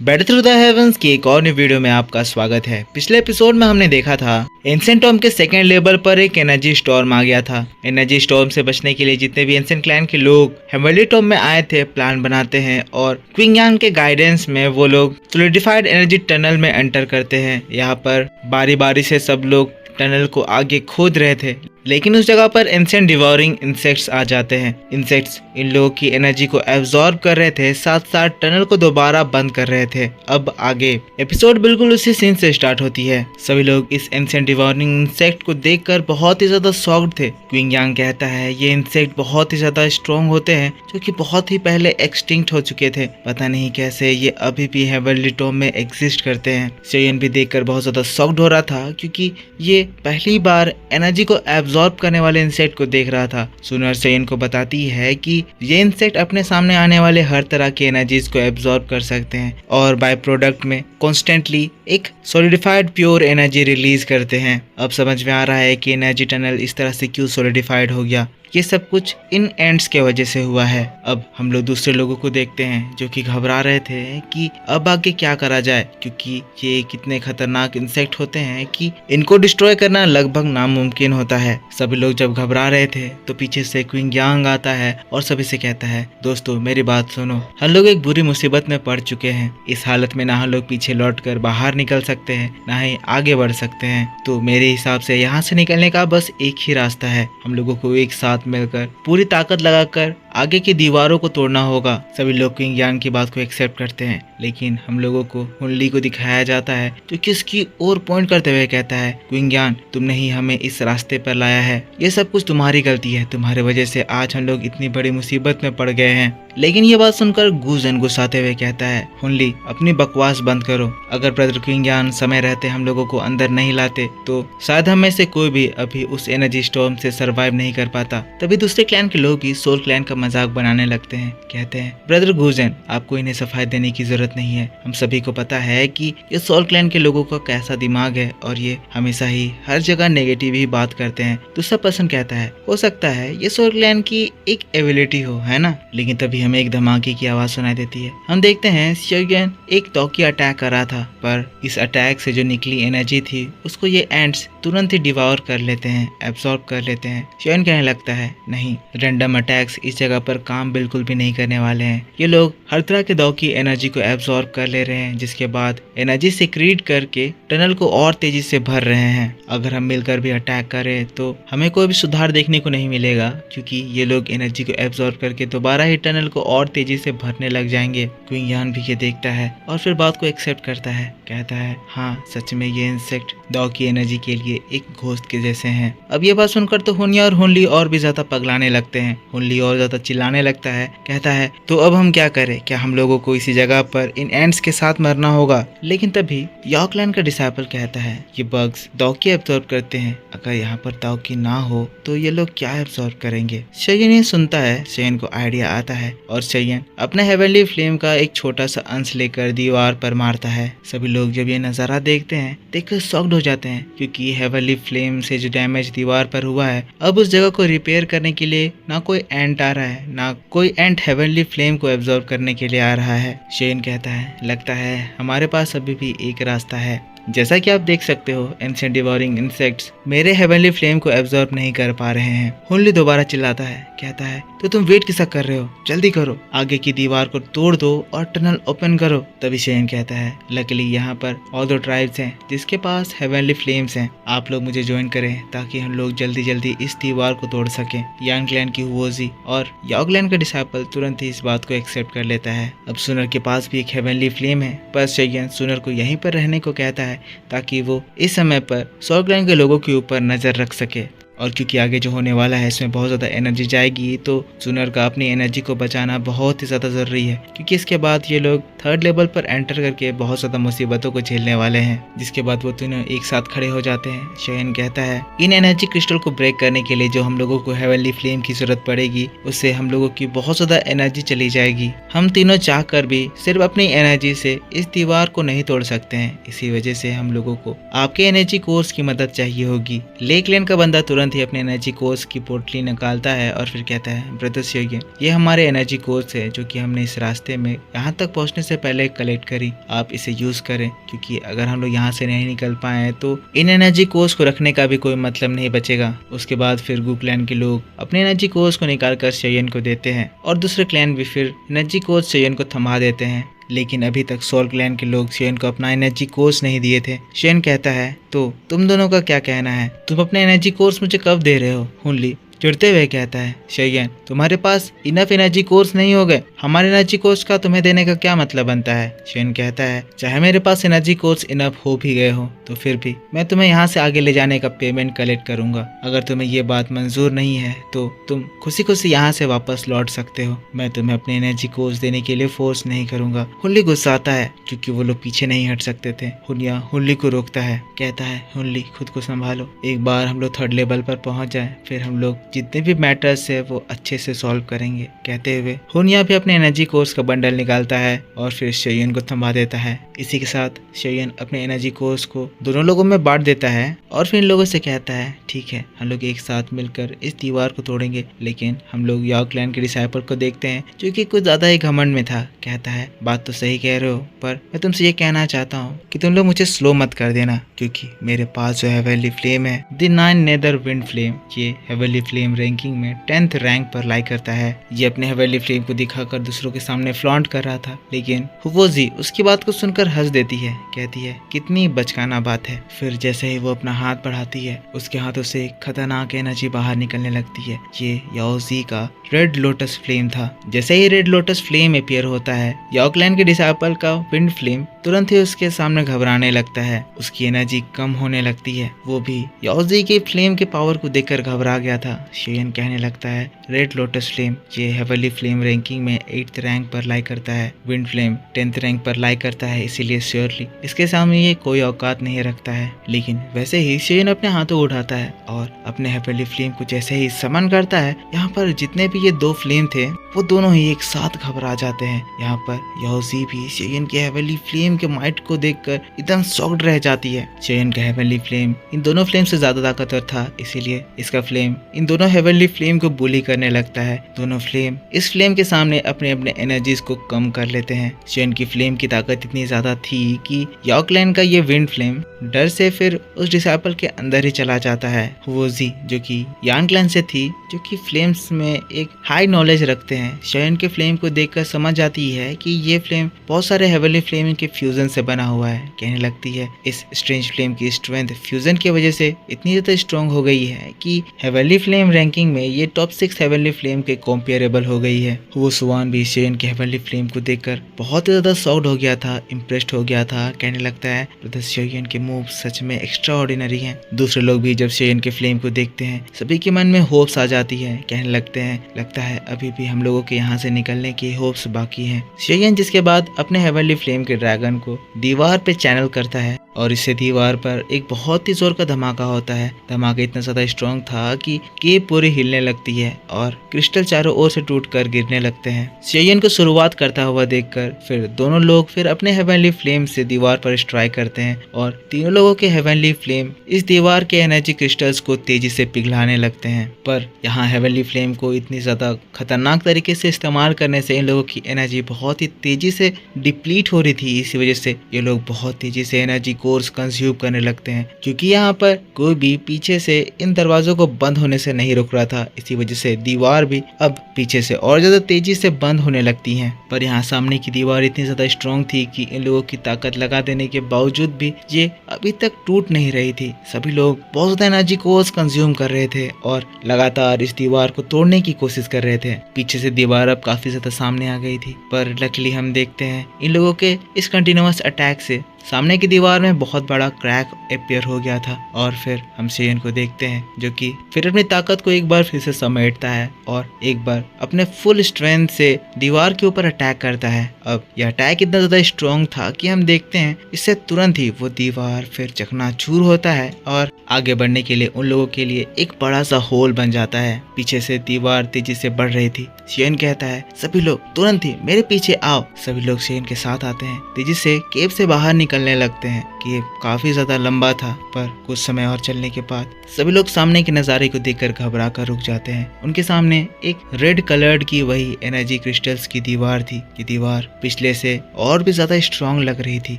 Battle through the heavens की एक और नई वीडियो में आपका स्वागत है। पिछले एपिसोड में हमने देखा था एंशिएंट टॉम के सेकेंड लेवल पर एक एनर्जी स्टॉर्म आ गया था। एनर्जी स्टॉर्म से बचने के लिए जितने भी एंशिएंट क्लैन के लोग हेवनली टॉम में आए थे प्लान बनाते हैं और क्विंग यांग के गाइडेंस में वो लोग सॉलिडिफाइड एनर्जी टनल में एंटर करते हैं। यहाँ पर बारी बारी से सब लोग टनल को आगे खोद रहे थे, लेकिन उस जगह पर एंशिएंट डिवोरिंग इंसेक्ट्स आ जाते हैं। इंसेक्ट्स इन लोगों की एनर्जी को एब्जॉर्ब कर रहे थे, साथ साथ टनल को दोबारा बंद कर रहे थे। अब आगे एपिसोड बिल्कुल उसी सीन से स्टार्ट होती है। सभी लोग इस एंशिएंट डिवोरिंग इंसेक्ट को देखकर बहुत ही ज्यादा शॉक्ड थे। क्विंग यांग कहता है ये इंसेक्ट बहुत ही ज्यादा स्ट्रॉन्ग होते हैं, जो कि बहुत ही पहले एक्सटिंक्ट हो चुके थे। पता नहीं कैसे ये अभी भी हेवनली टॉम में एग्जिस्ट करते हैं। शेयन भी देखकर बहुत ज्यादा शॉक्ड हो रहा था, क्योंकि ये पहली बार एनर्जी को एब्जॉर्ब करने वाले इंसेक्ट को देख रहा था। सुनर शेयन को बताती है कि ये इंसेक्ट अपने सामने आने वाले हर तरह की एनर्जीज को एब्जॉर्ब कर सकते हैं और बाय प्रोडक्ट में कॉन्स्टेंटली एक सॉलिडिफाइड प्योर एनर्जी रिलीज करते हैं। अब समझ में आ रहा है कि एनर्जी टनल इस तरह से क्यों सॉलिडिफाइड हो गया। ये सब कुछ इन एंड्स के वजह से हुआ है। अब हम लोग दूसरे लोगों को देखते हैं जो कि घबरा रहे थे कि अब आगे क्या करा जाए, क्योंकि ये कितने खतरनाक इंसेक्ट होते हैं कि इनको डिस्ट्रॉय करना लगभग नामुमकिन होता है। सभी लोग जब घबरा रहे थे तो पीछे से क्विंग यांग आता है और सभी से कहता है, दोस्तों मेरी बात सुनो, हम लोग एक बुरी मुसीबत में पड़ चुके हैं। इस हालत में ना हम लोग पीछे लौट कर बाहर निकल सकते हैं, ना ही आगे बढ़ सकते हैं। तो मेरे हिसाब से यहाँ से निकलने का बस एक ही रास्ता है, हम लोगों को एक साथ मिलकर पूरी ताकत लगाकर आगे की दीवारों को तोड़ना होगा। सभी लोग क्विंग यांग की बात को एक्सेप्ट करते हैं, लेकिन हम लोगों को हुनली को दिखाया जाता है जो किसकी ओर पॉइंट करते हुए कहता है, क्विंग यांग तुमने ही हमें इस रास्ते पर लाया है, ये सब कुछ तुम्हारी गलती है, तुम्हारे वजह से आज हम लोग इतनी बड़ी मुसीबत में पड़ गए हैं। लेकिन ये बात सुनकर गुजन गुस्साते हुए कहता है, हुनली अपनी बकवास बंद करो, अगर ब्रदर क्विंग यांग समय रहते हम लोगों को अंदर नहीं लाते तो शायद हम में से कोई भी अभी उस एनर्जी स्टॉर्म से सरवाइव नहीं कर पाता। तभी दूसरे क्लैन के लोग भी सोल क्लैन का मजाक बनाने लगते हैं। कहते हैं, ब्रदर गुजन आपको इन्हें सफाई देने की जरूरत नहीं है, हम सभी को पता है कि ये सोल क्लैन के लोगों का कैसा दिमाग है और ये हमेशा ही हर जगह नेगेटिव ही बात करते हैं। दूसरा पर्सन कहता है, हो सकता है ये सोल क्लैन की एक एबिलिटी हो, है ना। लेकिन तभी हमें एक धमाके की आवाज सुनाई देती है। हम देखते हैं शेयन एक टॉकी अटैक कर रहा था, पर इस अटैक से जो निकली एनर्जी थी उसको ये एंड्स तुरंत ही डिवोर कर लेते हैं, एब्सॉर्ब कर लेते हैं। शेयन कहने लगता है, नहीं, रैंडम अटैक्स इस जगह पर काम बिल्कुल भी नहीं करने वाले हैं। ये लोग हर तरह के दौ की एनर्जी को एब्सॉर्ब कर ले रहे हैं, जिसके बाद एनर्जी सिक्रीट करके टनल को और तेजी से भर रहे हैं। अगर हम मिलकर भी अटैक करें तो हमें कोई भी सुधार देखने को नहीं मिलेगा, क्योंकि ये लोग एनर्जी को एब्सॉर्ब करके दोबारा ही टनल को और तेजी से भरने लग जाएंगे। क्विंग यांग भी ये देखता है और फिर बात को एक्सेप्ट करता है। कहता है, हाँ सच में ये इंसेक्ट दौ की एनर्जी के लिए एक घोस्ट के जैसे हैं। अब ये बात सुनकर तो हुनिया और हुनली और भी ज्यादा पगलाने लगते हैं। हुनली और ज्यादा चिल्लाने लगता है। कहता है, तो अब हम क्या करें, क्या हम लोगों को इसी जगह पर इन एंड्स के साथ मरना होगा। लेकिन तभी याओ क्लैन का डिसाइपल कहता है, ये बग्स दौ की एब्सॉर्ब करते हैं, अगर यहाँ पर दौ की ना हो तो ये लोग क्या एब्सॉर्ब करेंगे। शेयन ये सुनता है। शेयन को आइडिया आता है और शेयन अपने हेवनली फ्लेम का एक छोटा सा अंश लेकर दीवार पर मारता है। सभी लोग जब ये नजारा देखते हैं देखकर शॉक्ड हो जाते हैं, क्योंकि हेवनली फ्लेम से जो डैमेज दीवार पर हुआ है, अब उस जगह को रिपेयर करने के लिए ना कोई एंट आ रहा है, ना कोई एंट हेवनली फ्लेम को एब्जॉर्ब करने के लिए आ रहा है। शेयन कहता है, लगता है हमारे पास अभी भी एक रास्ता है। जैसा कि आप देख सकते हो, एंशिएंट डिवोरिंग इंसेक्ट्स मेरे हेवनली फ्लेम को एब्जॉर्ब नहीं कर पा रहे हैं। हुनली दोबारा चिल्लाता है। कहता है, तो तुम वेट किसा कर रहे हो, जल्दी करो, आगे की दीवार को तोड़ दो और टनल ओपन करो। तभी शेयन कहता है, लकीली यहाँ पर और दो ट्राइब्स हैं जिसके पास हेवनली फ्लेम्स हैं, आप लोग मुझे ज्वाइन करें ताकि हम लोग जल्दी जल्दी इस दीवार को तोड़ सकें। यांग क्लैन की हुओजी और याओ क्लैन का डिसाइपल तुरंत ही इस बात को एक्सेप्ट कर लेता है। अब सुनर के पास भी एक हेवनली फ्लेम है, पर शेयन सुनर को यहीं पर रहने को कहता है ताकि वो इस समय पर सोल क्लैन के लोगों के ऊपर नजर रख सके। और क्योंकि आगे जो होने वाला है इसमें बहुत ज़्यादा एनर्जी जाएगी, तो सुनर का अपनी एनर्जी को बचाना बहुत ही ज़्यादा ज़रूरी है, क्योंकि इसके बाद ये लोग थर्ड लेवल पर एंटर करके बहुत ज़्यादा मुसीबतों को झेलने वाले हैं। जिसके बाद वो तीनों एक साथ खड़े हो जाते हैं। शेयन कहता है, इन एनर्जी क्रिस्टल को ब्रेक करने के लिए जो हम लोगों को हेवनली फ्लेम की जरूरत पड़ेगी, उससे हम लोगों की बहुत ज़्यादा एनर्जी चली जाएगी। हम तीनों चाह कर भी सिर्फ अपनी एनर्जी से इस दीवार को नहीं तोड़ सकते हैं, इसी वजह से हम लोगों को आपके एनर्जी कोर्स की मदद चाहिए होगी। लेक क्लैन का बंदा तुरंत तुरंत ही अपने एनर्जी कोर्स की पोटली निकालता है और फिर कहता है, ब्रदर शेयन, ये हमारे एनर्जी कोर्स है जो कि हमने इस रास्ते में यहाँ तक पहुँचने से पहले कलेक्ट करी। आप इसे यूज करें, क्योंकि अगर हम लोग यहाँ से नहीं निकल पाए तो इन एनर्जी कोर्स को रखने का भी कोई मतलब नहीं बचेगा। उसके बाद फिर गू क्लैन के लोग अपने एनर्जी कोर्स को निकाल कर शेयन को देते हैं और दूसरे क्लैन भी फिर एनर्जी कोर्स शेयन को थमा देते हैं। लेकिन अभी तक सोल क्लैन के लोग शेयन को अपना एनर्जी कोर्स नहीं दिए थे। शेयन कहता है, तो तुम दोनों का क्या कहना है? तुम अपने एनर्जी कोर्स मुझे कब दे रहे हो? हुनली चिढ़ते हुए कहता है, शेयन, तुम्हारे पास इनफ एनर्जी कोर्स नहीं हो गए, हमारे एनर्जी कोर्स का तुम्हें देने का क्या मतलब बनता है? शेयन कहता है, चाहे मेरे पास एनर्जी कोर्स इनफ हो भी गए हो तो फिर भी मैं तुम्हें यहाँ से आगे ले जाने का पेमेंट कलेक्ट करूंगा। अगर तुम्हें ये बात मंजूर नहीं है तो तुम खुशी खुशी यहाँ से वापस लौट सकते हो। मैं तुम्हें अपने एनर्जी कोर्स देने के लिए फोर्स नहीं करूंगा। हुनली गुस्साता है क्योंकि वो लोग पीछे नहीं हट सकते थे। हुनिया हुनली को रोकता है, कहता है, हुनली खुद को संभालो, एक बार हम लोग 3rd लेवल पर पहुंच जाए फिर हम लोग जितने भी मैटर्स है वो अच्छे से सॉल्व करेंगे। कहते हुए हुनिया भी अपने एनर्जी कोर्स का बंडल निकालता है और फिर शेयन को थमा देता है। इसी के साथ शेयन अपने एनर्जी कोर्स को दोनों लोगों में बांट देता है और फिर इन लोगों से कहता है, ठीक है, हम लोग एक साथ मिलकर इस दीवार को तोड़ेंगे। लेकिन हम लोग याओ क्लैन के डिसाइपल को देखते हैं जो कि कुछ ज्यादा ही घमंड में था। कहता है, बात तो सही कह रहे हो, पर मैं तुमसे ये कहना चाहता हूँ कि तुम लोग मुझे स्लो मत कर देना, क्योंकि मेरे पास जो हेवनली फ्लेम है, द 9 नेदर विंड फ्लेम, ये हेवनली फ्लेम रैंकिंग में 10th रैंक पर लाई करता है। ये अपने हेवनली फ्लेम को दिखाकर दूसरों के सामने फ्लॉन्ट कर रहा था, लेकिन हुवोजी उसकी बात को सुनकर हंस देती है। कहती है, कितनी बचकाना बात है। फिर जैसे ही वो अपना हाथ बढ़ाती है उसके हाथों से एक खतरनाक एनर्जी बाहर निकलने लगती है। ये याओ जी का रेड लोटस फ्लेम था। जैसे ही रेड लोटस फ्लेम अपीयर होता है, याओ क्लैन के डिसाइपल का विंड फ्लेम तुरंत ही उसके सामने घबराने लगता है। उसकी एनर्जी कम होने लगती है। वो भी याओ जी के फ्लेम के पावर को देखकर घबरा गया था। शेयन कहने लगता है, रेड लोटस फ्लेम ये हेवनली फ्लेम रैंकिंग में 8th रैंक पर लाई करता है, विंड फ्लेम 10th रैंक पर लाई करता है, इसीलिए श्योरली इसके सामने ये कोई औकात नहीं रखता है। लेकिन वैसे ही शेयन अपने हाथों उठाता है और अपने हेवनली फ्लेम को जैसे ही समन करता है, यहाँ पर जितने भी ये 2 फ्लेम थे वो दोनों ही एक साथ घबरा जाते हैं। यहाँ पर याओ जी भी शेयन के हेवनली फ्लेम के माइट को देखकर एकदम शॉक्ड रह जाती है। शेयन का हेवनली फ्लेम इन दोनों फ्लेम से ज्यादा ताकतवर था, इसीलिए इसका फ्लेम इन दोनों हेवनली फ्लेम को बुली करने लगता है। दोनों फ्लेम इस फ्लेम के सामने अपने अपने एनर्जीज को कम कर लेते हैं। शेयन की फ्लेम की ताकत इतनी ज्यादा थी कि याओ क्लैन का ये विंड फ्लेम डर से फिर उस डिसाइपल के अंदर ही चला जाता है। हुवोजी जो कि यांग क्लैन से थी, जो कि फ्लेम्स में एक हाई नॉलेज रखते हैं, शेयन के फ्लेम को देखकर समझ जाती है कि ये फ्लेम बहुत सारे हेवनली फ्लेम के फ्यूजन से बना हुआ है। कहने लगती है, इस स्ट्रेंज फ्लेम की स्ट्रेंथ फ्यूजन की वजह से इतनी ज्यादा स्ट्रॉन्ग हो गई है कि हेवनली फ्लेम रैंकिंग में ये टॉप 6 हेवनली फ्लेम के कंपेरेबल हो गई है। वो सुवान भी शेयन के हेवनली फ्लेम को देखकर बहुत ही ज्यादा शॉक्ड हो गया था, इम्प्रेस्ड हो गया था। कहने लगता है, ब्रदर शेयन के मूव सच में एक्स्ट्रा ऑर्डिनरी हैं। दूसरे लोग भी जब शेयन के फ्लेम को देखते हैं सभी के मन में होप्स आ जाती है। कहने लगते हैं, लगता है अभी भी हम लोगों के यहाँ से निकलने की होप्स बाकी हैं। शेयन जिसके बाद अपने हेवनली फ्लेम के ड्रैगन को दीवार पे चैनल करता है और इससे दीवार पर एक बहुत ही जोर का धमाका होता है। धमाका इतना ज्यादा स्ट्रॉन्ग था कि केव पूरी हिलने लगती है और क्रिस्टल चारों ओर से टूटकर गिरने लगते हैं। शेयन को शुरुआत करता हुआ देखकर फिर दोनों लोग फिर अपने हेवनली फ्लेम से दीवार पर स्ट्राइक करते हैं और तीनों लोगों के हेवनली फ्लेम इस दीवार के एनर्जी क्रिस्टल्स को तेजी से पिघलाने लगते हैं। पर यहाँ हेवनली फ्लेम को इतनी ज्यादा खतरनाक तरीके से इस्तेमाल करने से इन लोगों की एनर्जी बहुत ही तेजी से डिप्लीट हो रही थी। इसी वजह से ये लोग बहुत तेजी से एनर्जी कोर्स कंज्यूम करने लगते हैं, क्योंकि यहाँ पर कोई भी पीछे से इन दरवाजों को बंद होने से नहीं रुक रहा था। इसी वजह से दीवार भी अब पीछे से और ज्यादा तेजी से बंद होने लगती हैं। पर यहाँ सामने की दीवार इतनी ज्यादा स्ट्रॉन्ग थी कि इन लोगों की ताकत लगा देने के बावजूद भी ये अभी तक टूट नहीं रही थी। सभी लोग बहुत ज्यादा एनर्जी कोर्स कंज्यूम कर रहे थे और लगातार इस दीवार को तोड़ने की कोशिश कर रहे थे। पीछे से दीवार अब काफी ज्यादा सामने आ गई थी, पर लकीली हम देखते हैं इन लोगों के इस कंटिन्यूअस अटैक से सामने की दीवार में बहुत बड़ा क्रैक अपीयर हो गया था। और फिर हम शेयन को देखते हैं जो कि फिर अपनी ताकत को एक बार फिर से समेटता है और एक बार अपने फुल स्ट्रेंथ से दीवार के ऊपर अटैक करता है। अब यह अटैक इतना ज्यादा स्ट्रॉन्ग था कि हम देखते हैं इससे तुरंत ही वो दीवार फिर चकनाचूर होता है और आगे बढ़ने के लिए उन लोगों के लिए एक बड़ा सा होल बन जाता है। पीछे से दीवार तेजी से बढ़ रही थी। शेयन कहता है, सभी लोग तुरंत ही मेरे पीछे आओ। सभी लोग शेयन के साथ आते हैं, तेजी से केव से बाहर निकलने लगते हैं। केव काफी ज्यादा लंबा था, पर कुछ समय और चलने के बाद सभी लोग सामने के नज़ारे को देखकर घबरा कर रुक जाते हैं। उनके सामने एक रेड कलर्ड की वही एनर्जी क्रिस्टल्स की दीवार थी। ये दीवार पिछले से और भी ज्यादा स्ट्रांग लग रही थी।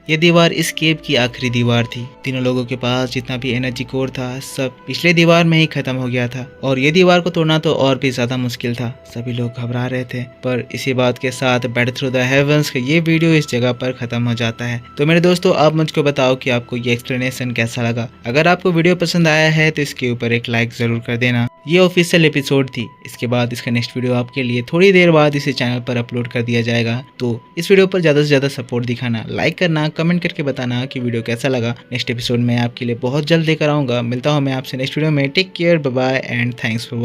ये दीवार इस केव की आखिरी दीवार थी। तीनों लोगों के पास जितना भी एनर्जी कोर था सब पिछले दीवार में ही खत्म हो गया था और ये दीवार को तोड़ना तो और भी ज्यादा मुश्किल था। सभी लोग घबरा रहे थे, पर इसी बात के साथ बैट थ्रू द हेवंस का ये वीडियो इस जगह पर खत्म हो जाता है। तो मेरे दोस्तों, आप मुझको बताओ कि आपको ये एक्सप्लेनेशन कैसा लगा। अगर आपको वीडियो पसंद आया है तो इसके ऊपर एक लाइक जरूर कर देना। ये ऑफिशियल एपिसोड थी। इसके बाद इसका नेक्स्ट वीडियो आपके लिए थोड़ी देर बाद इसी चैनल पर अपलोड कर दिया जाएगा। तो इस वीडियो पर ज्यादा से ज्यादा सपोर्ट दिखाना, लाइक करना, कमेंट करके बताना कि वीडियो कैसा लगा। नेक्स्ट एपिसोड में आपके लिए बहुत जल्द लेकर आऊंगा। मिलता हूं मैं आपसे नेक्स्ट वीडियो में। Take care, bye bye and thanks for